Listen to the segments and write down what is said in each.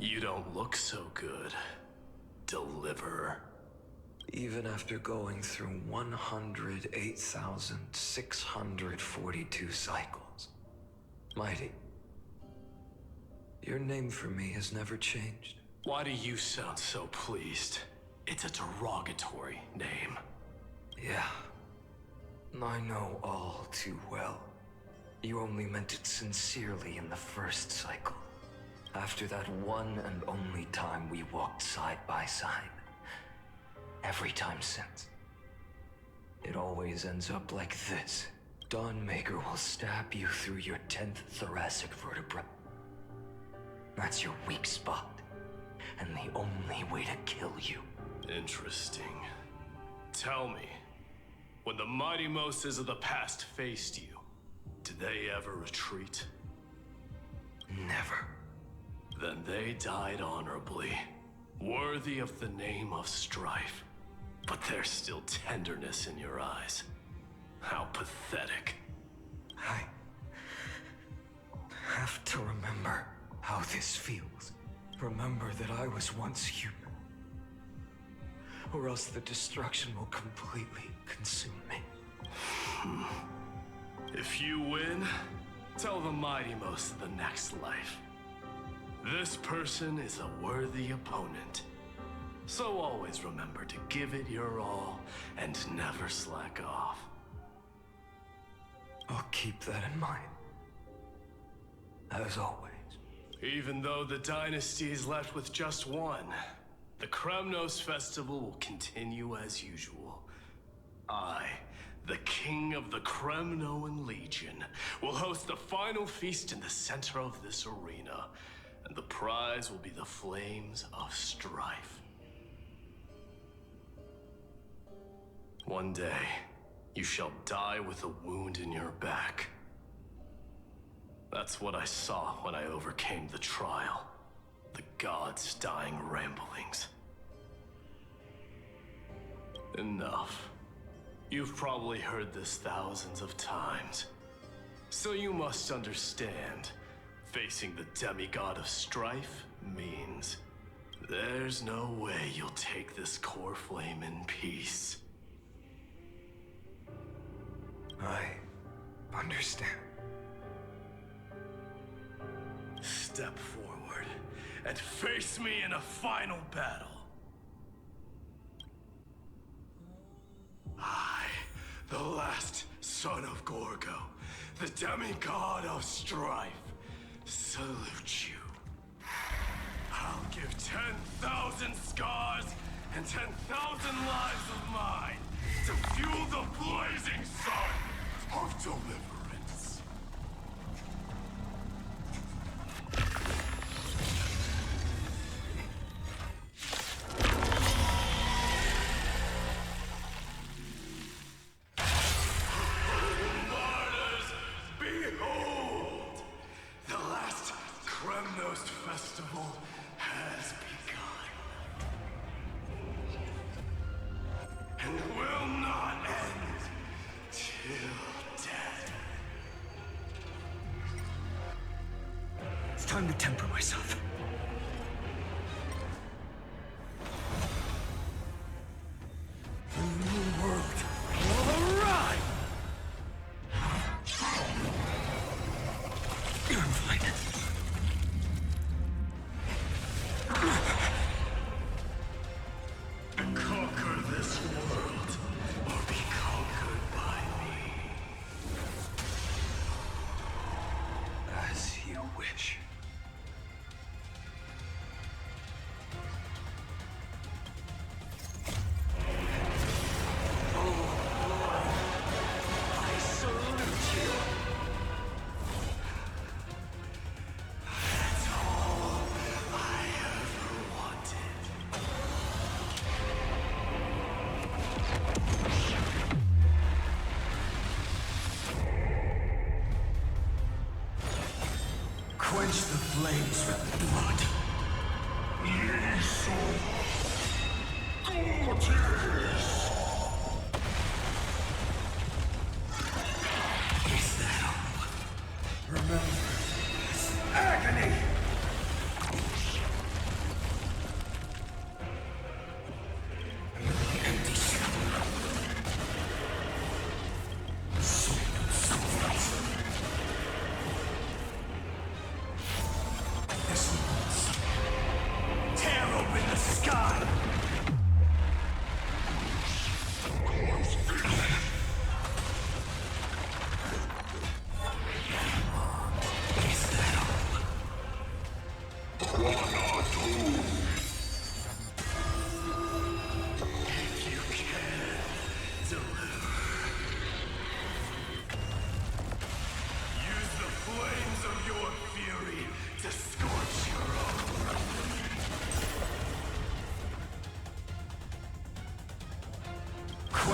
You don't look so good, Deliverer. Even after going through 108,642 cycles. Mighty, your name for me has never changed. Why do you sound so pleased? It's a derogatory name. Yeah, I know all too well. You only meant it sincerely in the first cycle. After that one and only time we walked side by side. Every time since. It always ends up like this. Dawnmaker will stab you through your 10th thoracic vertebra. That's your weak spot, and the only way to kill you. Interesting. Tell me, when the mighty Moses of the past faced you, did they ever retreat? Never. Then they died honorably, worthy of the name of strife. But there's still tenderness in your eyes. How pathetic. I have to remember how this feels. Remember that I was once human. Or else the destruction will completely consume me. If you win, tell the mighty most of the next life. This person is a worthy opponent. So always remember to give it your all and never slack off. I'll keep that in mind. As always. Even though the dynasty is left with just one, the Kremnos festival will continue as usual. I, the king of the Kremnoan Legion, will host the final feast in the center of this arena, and the prize will be the flames of strife. One day, you shall die with a wound in your back. That's what I saw when I overcame the trial. The gods' dying ramblings. Enough. You've probably heard this thousands of times. So you must understand, facing the demigod of strife means there's no way you'll take this core flame in peace. I understand. Step forward and face me in a final battle. I, the last son of Gorgo, the demigod of strife, salute you. I'll give 10,000 scars and 10,000 lives of mine to fuel the blazing sun of deliverance. Martyrs, behold! The last Kremnos festival has begun. And will not end till death. It's time to temper myself. The new world will arrive! I'm fine. Conquer this world, or be conquered by me. As you wish. Oh, Lord, I salute you. That's all I ever wanted. Quench the flames with blood. Is that all? Remember this agony!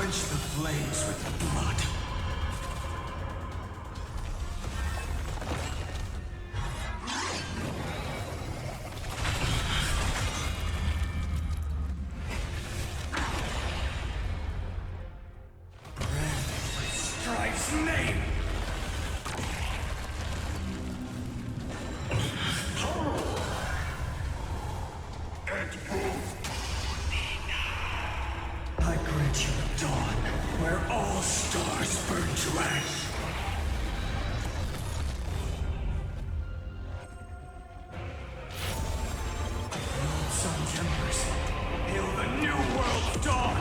Quench the flames with blood. Strife's name! I grant you dawn, where all stars burn to ash. Old sun's embers, hail the new world's dawn!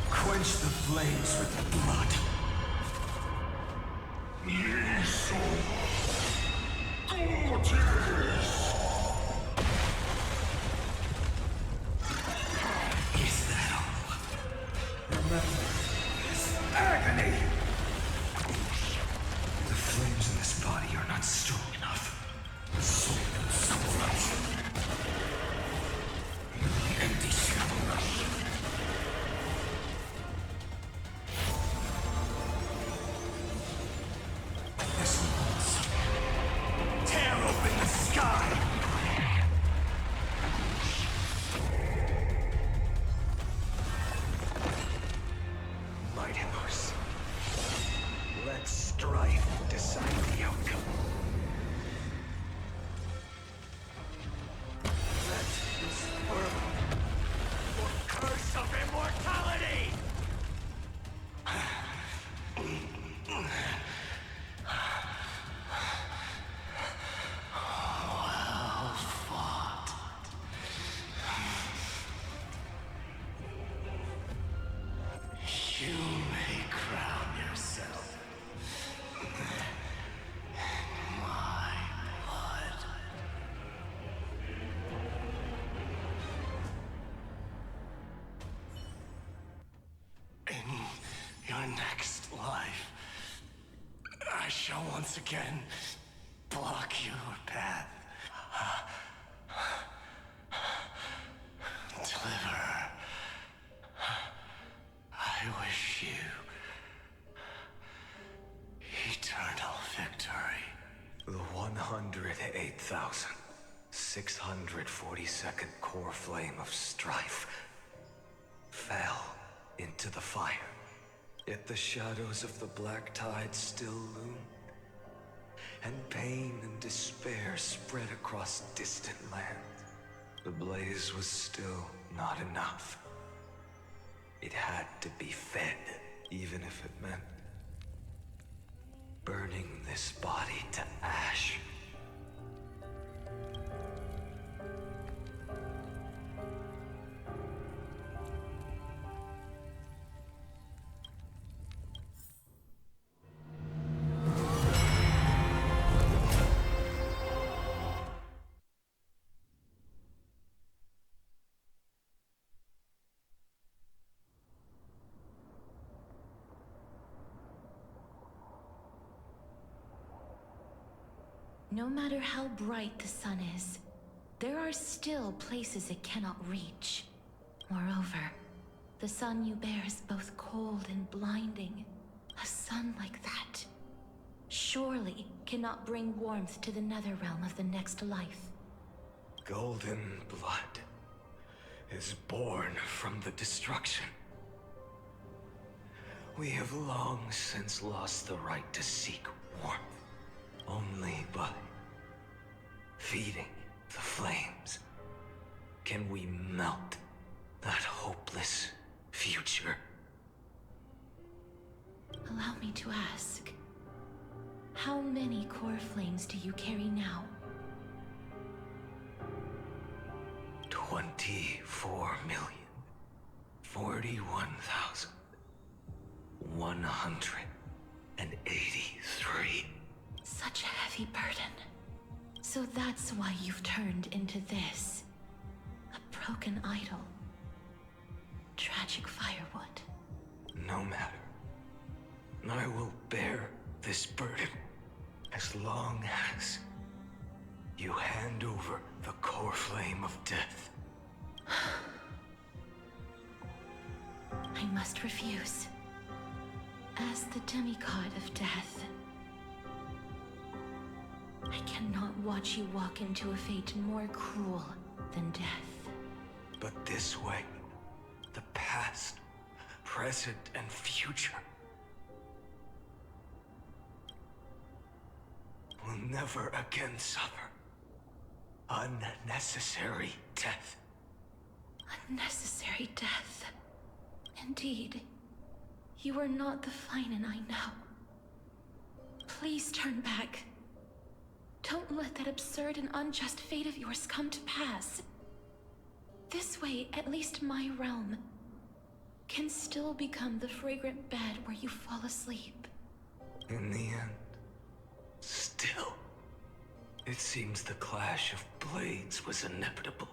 Quench the flames with blood. Is that all? Remember this agony! The flames in this body are not strong enough. Soul themselves. The empty shell. Tear open the sky! Might Hiers. Let strife decide the outcome. Let this world for curse of immortality! You may crown yourself my blood. In your next life, I shall once again block your path. Deliver. I wish you eternal victory. The 108,642nd core flame of strife fell into the fire. Yet the shadows of the black tide still loom, and pain and despair spread across distant lands. The blaze was still not enough. It had to be fed, even if it meant burning this body to ash. No matter how bright the sun is, there are still places it cannot reach. Moreover, the sun you bear is both cold and blinding. A sun like that surely cannot bring warmth to the nether realm of the next life. Golden blood is born from the destruction. We have long since lost the right to seek warmth. Only by feeding the flames can we melt that hopeless future. Allow me to ask, how many core flames do you carry now? 24,041,183. Such a heavy burden. So that's why you've turned into this. A broken idol. Tragic firewood. No matter. I will bear this burden as long as you hand over the core flame of death. I must refuse. As the demigod of death, I cannot watch you walk into a fate more cruel than death. But this way, the past, present, and future will never again suffer unnecessary death. Unnecessary death. Indeed, you are not the Phainon I know. Please turn back. Don't let that absurd and unjust fate of yours come to pass. This way, at least my realm can still become the fragrant bed where you fall asleep. In the end, still, it seems the clash of blades was inevitable.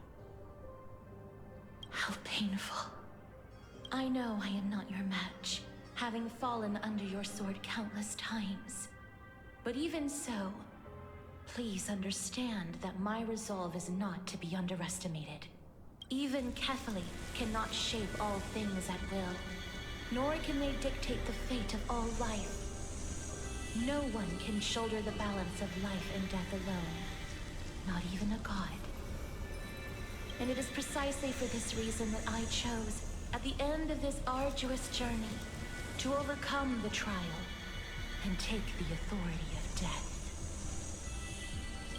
How painful. I know I am not your match, having fallen under your sword countless times. But even so, please understand that my resolve is not to be underestimated. Even Kethely cannot shape all things at will, nor can they dictate the fate of all life. No one can shoulder the balance of life and death alone, not even a god. And it is precisely for this reason that I chose, at the end of this arduous journey, to overcome the trial and take the authority of death.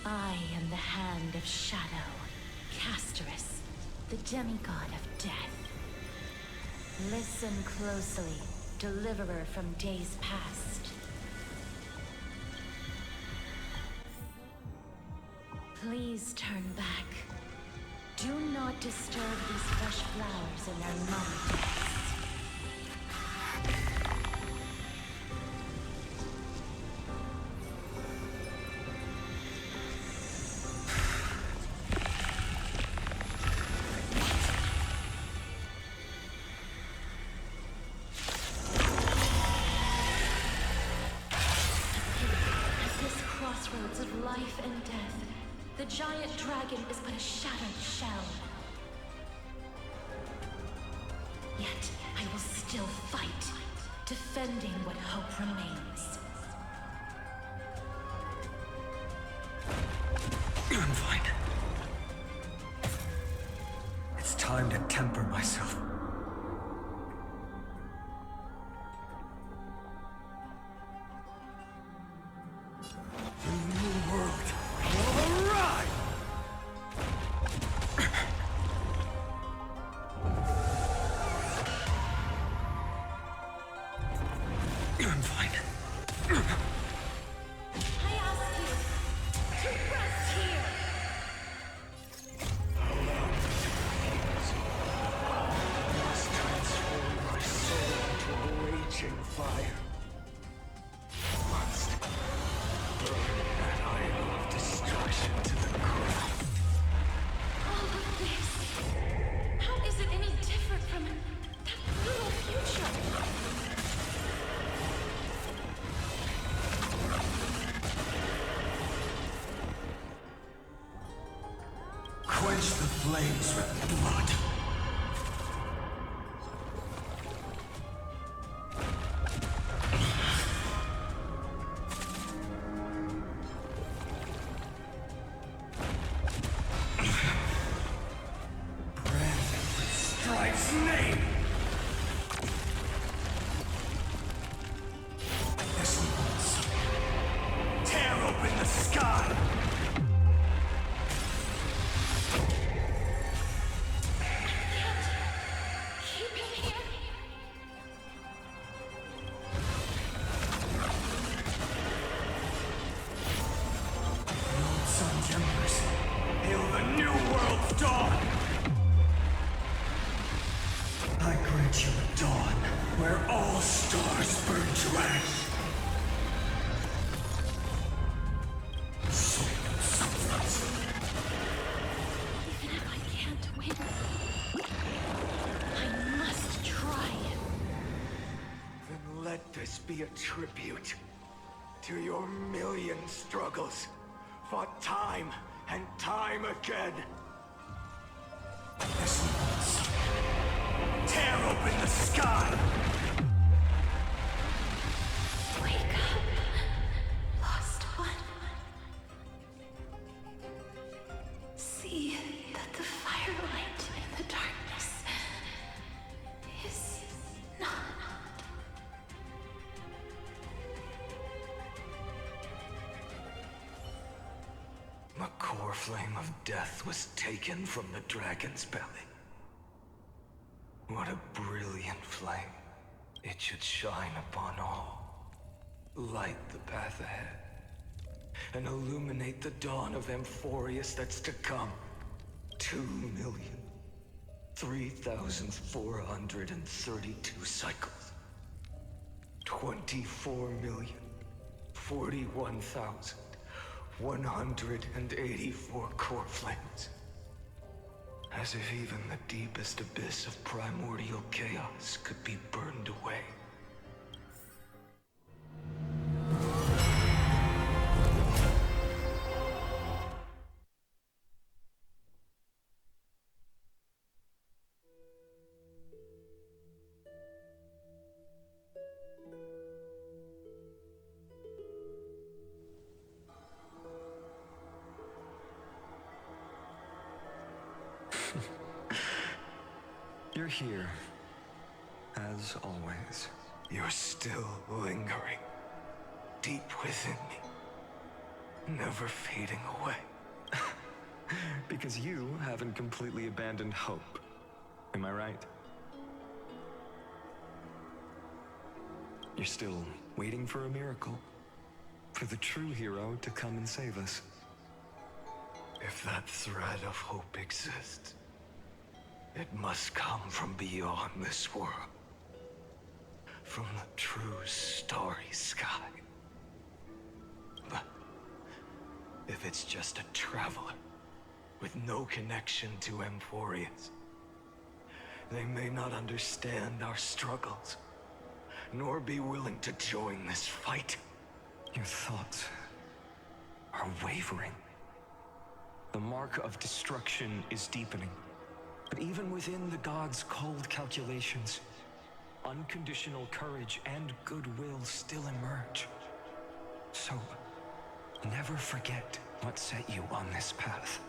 I am the Hand of Shadow, Casterus, the demigod of death. Listen closely, deliverer from days past. Please turn back. Do not disturb these fresh flowers in their muddy depths. At this crossroads of life and death, the giant dragon is but a shattered shell. Yet, I will still fight, defending what hope remains. I'm fine. It's time to temper myself. The new world will arrive! I'm fine. I ask you to rest here! Must transform my soul into a raging fire. Must burn that idol of destruction to the ground. All of this, how is it any different from that brutal future? Quench the flames with blood. Branded with Strife's name. This once. Tear open the sky. Keep it here! The old sun's embers hail the new world's dawn. I grant you a dawn where all stars burn to ash. Soul of substance. Even if I can't win, I must try. Then let this be a tribute to your million struggles, fought time and time again. This sky! Wake up, lost one. See that the firelight in the darkness is not. The core flame of death was taken from the dragon's belly. What a brilliant flame. It should shine upon all. Light the path ahead. And illuminate the dawn of Amphorius that's to come. 2,003,432 cycles. 24,041,184 core flames. As if even the deepest abyss of primordial chaos could be burned away. You're here, as always. You're still lingering, deep within me, never fading away. Because you haven't completely abandoned hope. Am I right? You're still waiting for a miracle, for the true hero to come and save us. If that thread of hope exists, it must come from beyond this world. From the true starry sky. But if it's just a traveler with no connection to Amphorius, they may not understand our struggles, nor be willing to join this fight. Your thoughts are wavering. The mark of destruction is deepening. But even within the gods' cold calculations, unconditional courage and goodwill still emerge. So, never forget what set you on this path.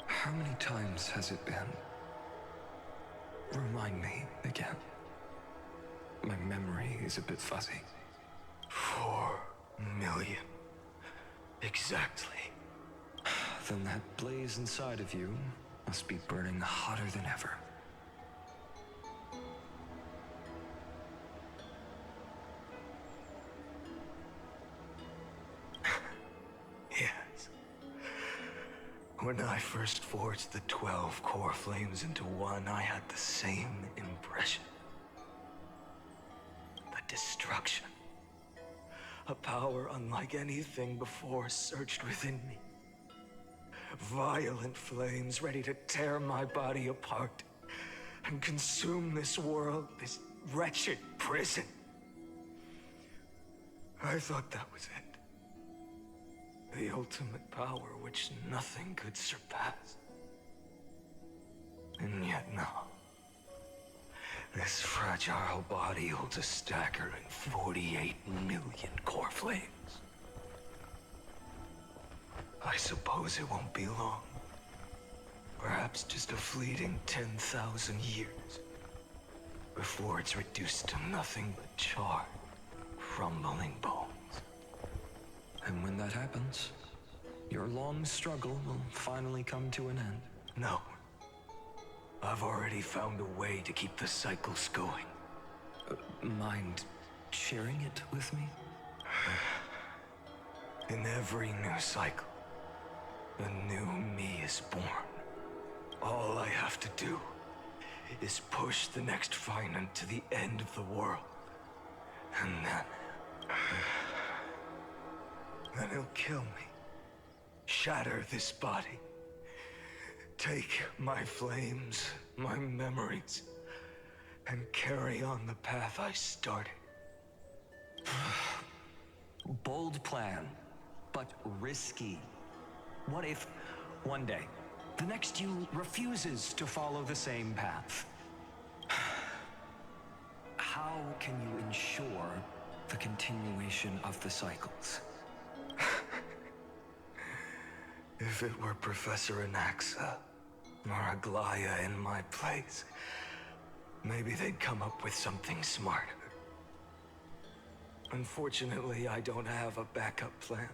How many times has it been? Remind me again. My memory is a bit fuzzy. 4 million. Exactly. Then that blaze inside of you must be burning hotter than ever. Yes. When I first forged the 12 core flames into one, I had the same impression. The destruction. A power unlike anything before surged within me. Violent flames ready to tear my body apart and consume this world, this wretched prison. I thought that was it. The ultimate power which nothing could surpass. And yet no. This fragile body holds a staggering 48 million core flames. I suppose it won't be long. Perhaps just a fleeting 10,000 years. Before it's reduced to nothing but charred, crumbling bones. And when that happens, your long struggle will finally come to an end. No. I've already found a way to keep the cycles going. Mind sharing it with me? In every new cycle, a new me is born. All I have to do is push the next Phainon to the end of the world. And then he'll kill me. Shatter this body. Take my flames, my memories, and carry on the path I started. Bold plan, but risky. What if one day. The next you refuses to follow the same path. How can you ensure the continuation of the cycles? If it were Professor Anaxa or Aglaya in my place, maybe they'd come up with something smarter. Unfortunately, I don't have a backup plan.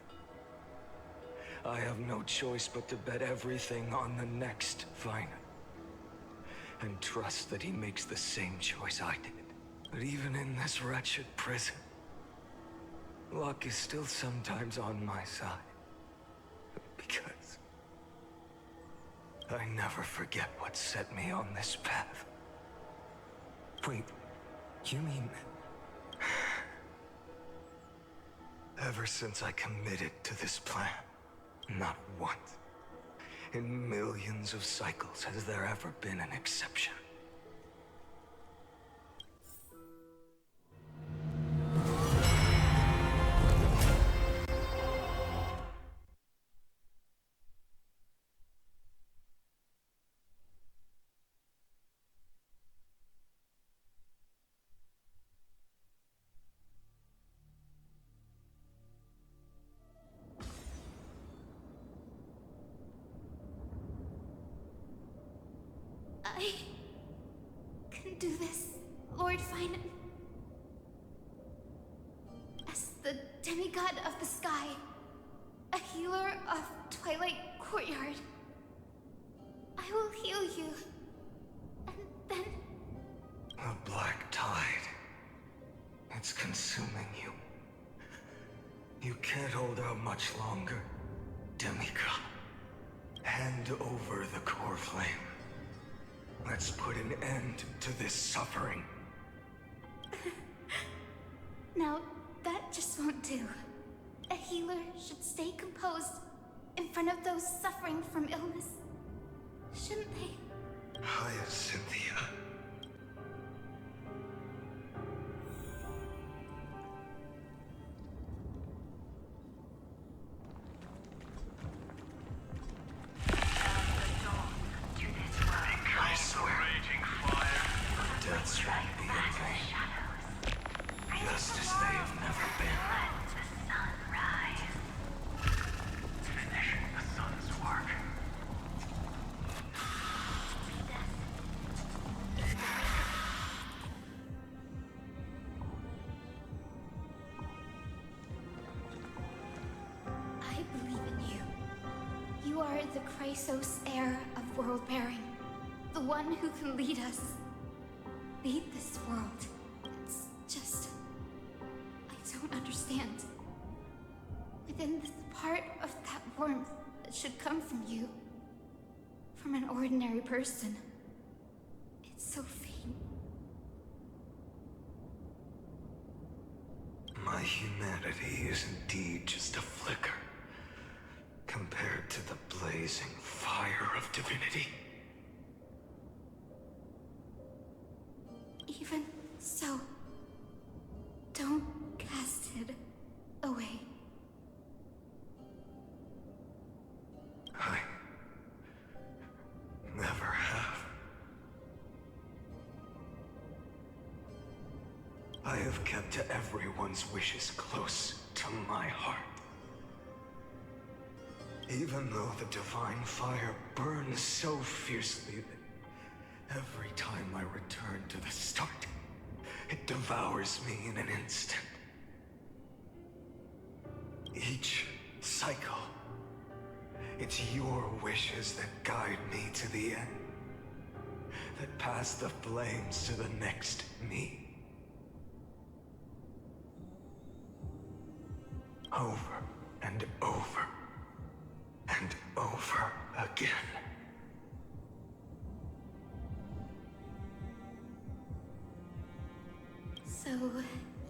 I have no choice but to bet everything on the next Phainon. And trust that he makes the same choice I did. But even in this wretched prison, luck is still sometimes on my side. Because I never forget what set me on this path. Wait, you mean... Ever since I committed to this plan, not once, in millions of cycles, has there ever been an exception. I can do this, Lord Phainon. As the demigod of the sky, a healer of Twilight Courtyard, I will heal you, and then... The black tide. It's consuming you. You can't hold out much longer, demigod. Hand over the core flame. Let's put an end to this suffering. Now, that just won't do. A healer should stay composed in front of those suffering from illness. Shouldn't they? Cynthia. Deaths won't be in vain. Just as they have never been. Finish the sun's work. I believe in you. You are the chrysos heir of world-bearing. The one who can lead us. Lead this world. It's just... I don't understand. Within the part of that warmth that should come from you, from an ordinary person, it's so faint. My humanity is indeed just a flicker, compared to the blazing fire of divinity. Even so, don't cast it away. I never have. I have kept to everyone's wishes close to my heart. Even though the divine fire burns so fiercely that every time I return to the start, it devours me in an instant. Each cycle, it's your wishes that guide me to the end, that pass the flames to the next me. Over and over and over again. So,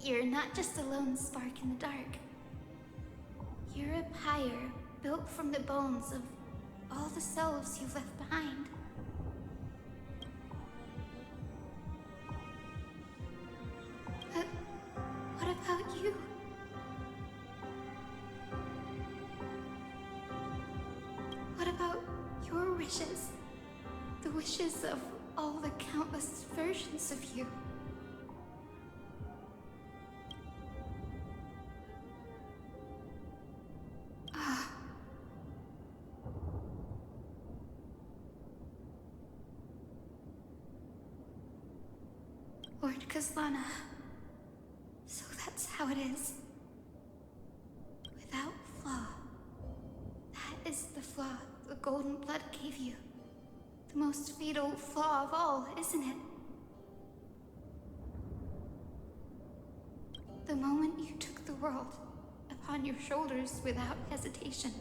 you're not just a lone spark in the dark. You're a pyre built from the bones of all the selves you've left behind. But what about you? What about wishes. The wishes of all the countless versions of you. Lord Kaslana. So that's how it is. Without flaw. That is the flaw the golden blood gave you. The most fatal flaw of all, isn't it? The moment you took the world upon your shoulders without hesitation.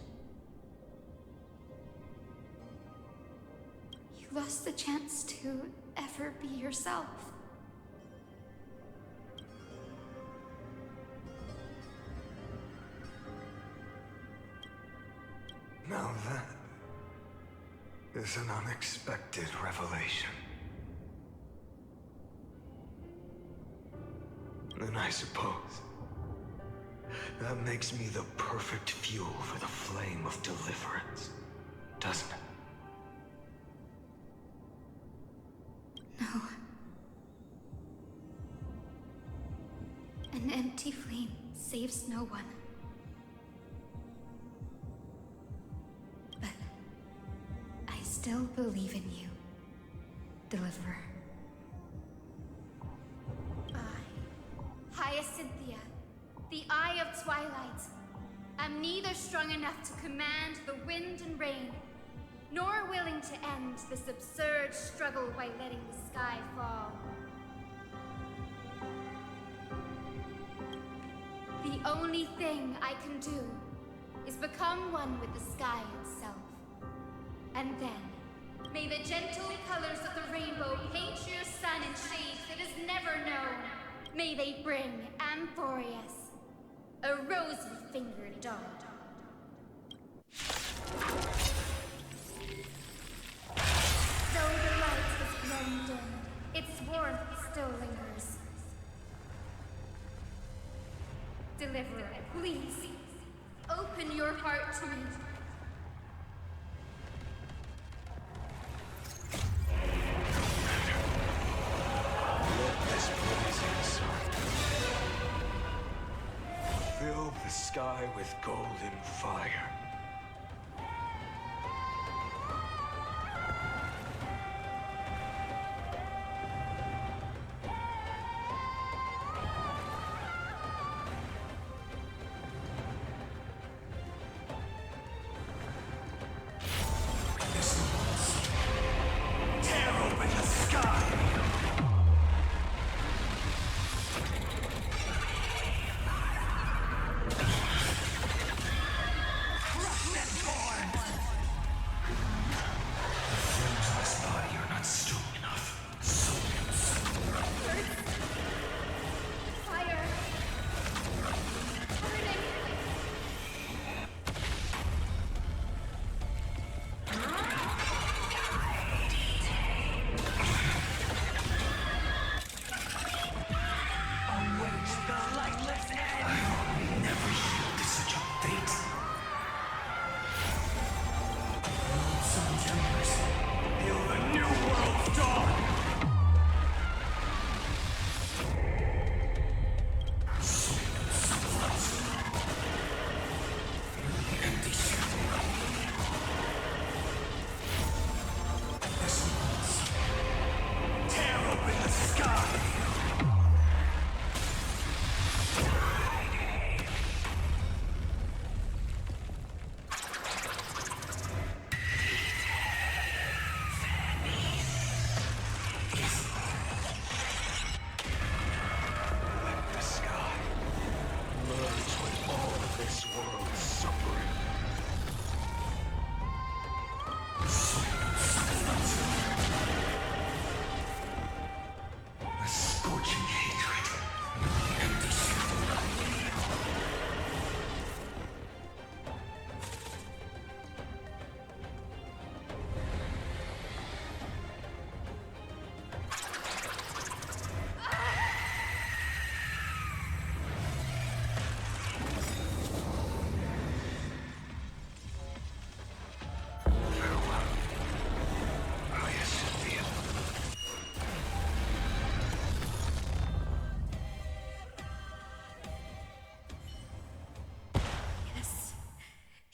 You lost the chance to ever be yourself. Now that is an unexpected revelation. And I suppose that makes me the perfect fuel for the flame of deliverance, doesn't it? No. An empty flame saves no one. But I still believe in you, Deliverer. Hyacinthia, the Eye of Twilight. I'm neither strong enough to command the wind and rain, nor willing to end this absurd struggle by letting the sky fall. The only thing I can do is become one with the sky itself. And then, may the gentle colors of the rainbow paint your sun in shades it has never known. May they bring Amphorius, a rosy-fingered dog. Though the light has grown dim, its warmth still lingers. Deliverer, please, open your heart to me. Fill the sky with golden fire. Tear open the sky!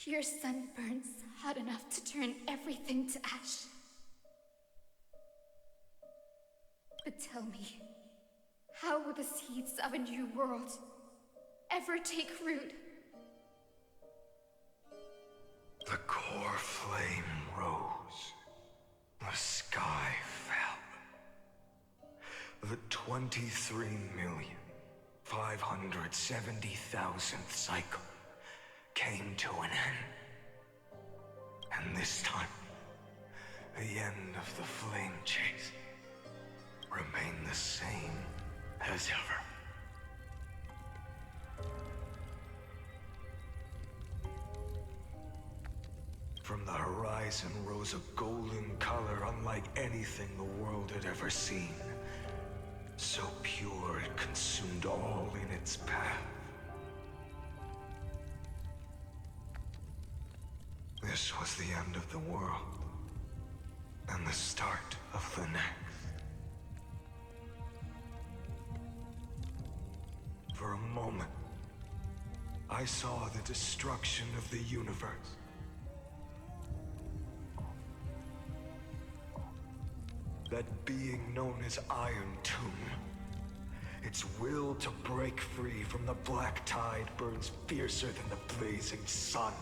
Your sun burns hot enough to turn everything to ash. But tell me, how will the seeds of a new world ever take root? The core flame rose. The sky fell. The 23,570,000th cycle came to an end. And this time, the end of the flame chase remained the same as ever. From the horizon rose a golden color unlike anything the world had ever seen. So pure it consumed all in its path. This was the end of the world, and the start of the next. For a moment, I saw the destruction of the universe. That being known as Iron Tomb, its will to break free from the black tide burns fiercer than the blazing sun.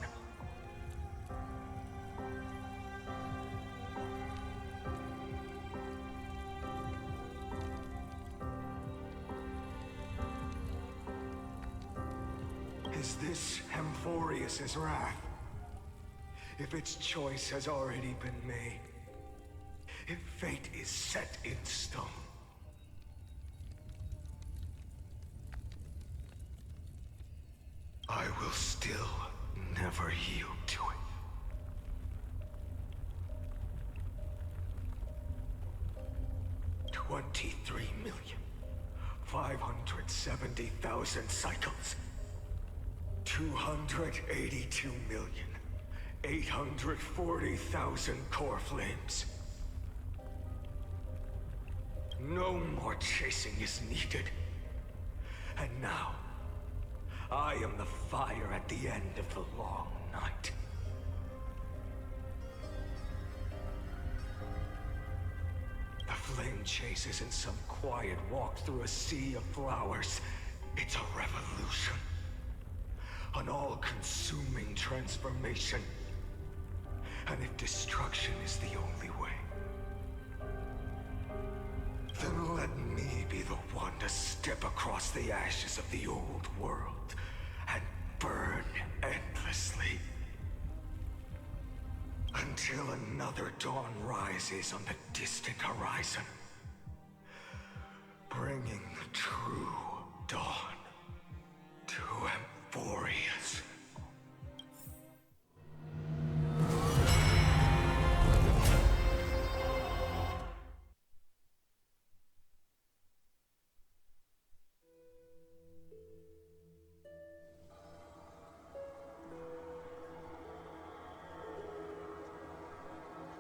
Is this Amphorius's wrath? If its choice has already been made, if fate is set in stone, I will still never yield to it. 23,570,000 cycles. 282,840,000 core flames. No more chasing is needed. And now, I am the fire at the end of the long night. The flame chase isn't some quiet walk through a sea of flowers. It's a revolution. An all-consuming transformation. And if destruction is the only way, then let me be the one to step across the ashes of the old world and burn endlessly. Until another dawn rises on the distant horizon, bringing the true dawn to Amphorius.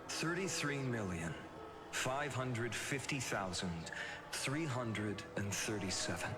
$33,550,337.